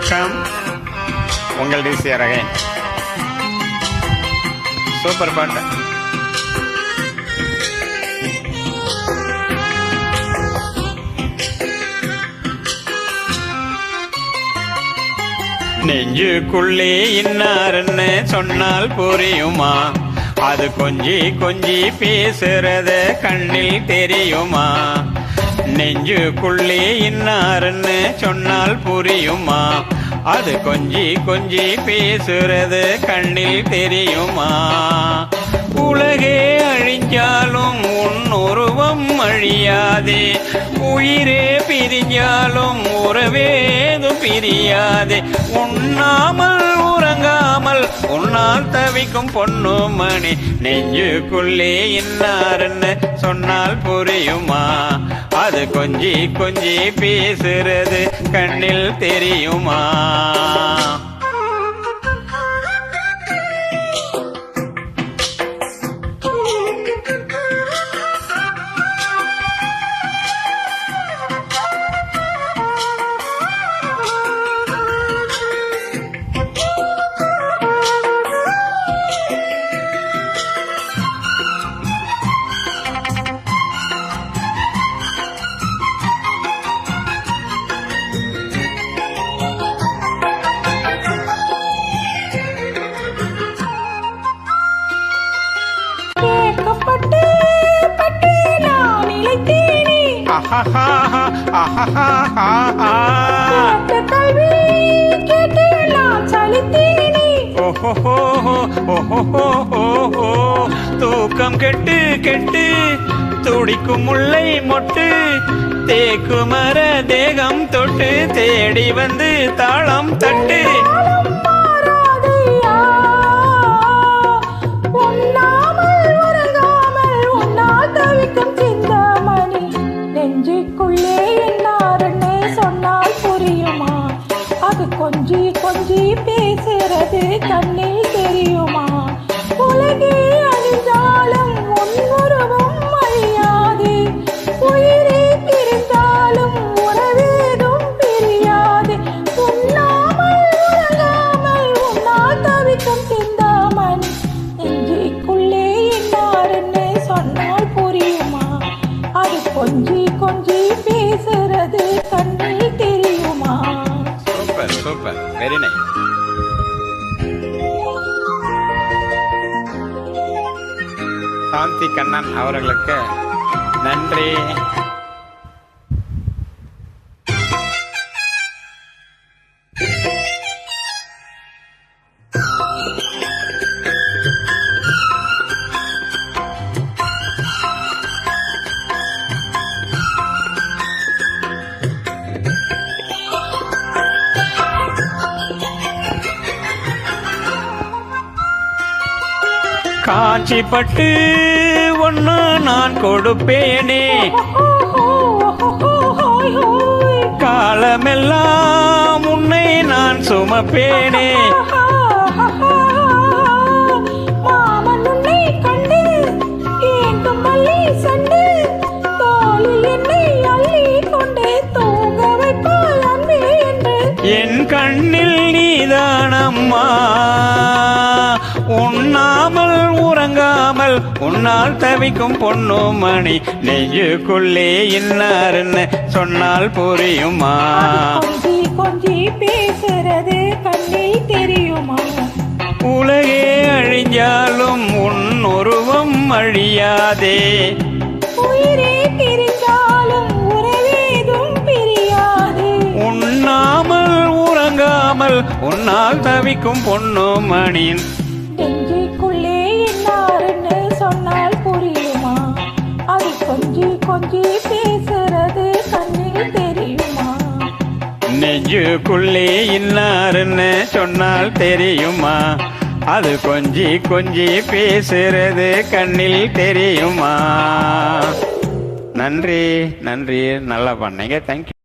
வணக்கம். உங்கள் DC Arakan. Super பாட்டு. நெஞ்சுக்குள்ளே இன்னாருன்னு சொன்னால் புரியுமா? அது கொஞ்சி கொஞ்சி பேசுறது கண்ணில் தெரியுமா? நெஞ்சுக்குள்ளே இன்னாருன்னு சொன்னால் புரியுமா? அது கொஞ்சி கொஞ்சி பேசுறது கண்ணில் தெரியுமா? உலகே அழிஞ்சாலும் உன்னுருவம் அழியாதே, உயிரே பிரிஞ்சாலும் உறவேதும் பிரியாதே. உண்ணாமல் உறங்காமல் உன்னால் தவிக்கும் பொண்ணு மணி. நெஞ்சுக்குள்ளே இன்னாருன்னு சொன்னால் புரியுமா? அது கொஞ்சி கொஞ்சி பேசுறது கண்ணில் தெரியுமா? தூக்கம் கெட்டு கெட்டு துடிக்கும் முல்லை மொட்டு, தேக்கு மர தேகம் தொட்டு தேடி வந்து தாளம் தட்டு. கொஞ்சி கொஞ்சி பேசுறது கண்ணில் தெரியுமா? உலகே அழிந்தாலும் உன்னுருவம் அழியாது, உயிரே பிரிந்தாலும் உறவேதும் பிரியாது. உண்ணாமல் உறங்காமல் உன்னால் தவிக்கும் சிந்தாமணி. நெஞ்சுக்குள்ளே இன்னாருன்னு சொன்னால் புரியுமா? அது கொஞ்சி கொஞ்சி பேசுறது கண்ணில் தெரியுமா? Super, very nice. Shanthi Kannan அவர்களுக்கு நன்றி. காட்சிப்பட்டு ஒன்னு நான் கொடுப்பேனே, காலமெல்லாம் உன்னை நான் சுமப்பேனே. மாமன் உன்னை கண்டு ஏங்கும் மல்லி சண்டு, தோளில் என்னை அள்ளி கொண்டு தூங்க வைப்பாய் அன்பே என்று. என் கண்ணில் நீதானம்மா, உண்ணாமல் உறங்காமல் உன்னால் தவிக்கும் பொண்ணு மணி. நெஞ்சுக்குள்ளே இன்னாருன்னு சொன்னால் புரியுமா? கொஞ்சி கொஞ்சி பேசுறது கண்ணில் தெரியுமா? உலகே அழிஞ்சாலும் உன் உருவம் அழியாதே, உயிரே பிரிந்தாலும் உறவேதும் பிரியாது. உண்ணாமல் உறங்காமல் உன்னால் தவிக்கும் பொண்ணு மணியின். நெஞ்சுக்குள்ளே இன்னாருன்னு சொன்னால் புரியுமா? அது கொஞ்சி கொஞ்சி பேசுறது கண்ணில் தெரியுமா? நெஞ்சுக்குள்ளே இன்னாருன்னு சொன்னால் தெரியுமா? அது கொஞ்சி கொஞ்சி பேசுறது கண்ணில் தெரியுமா? நன்றி, நல்லா பண்ணீங்க. தேங்க்யூ.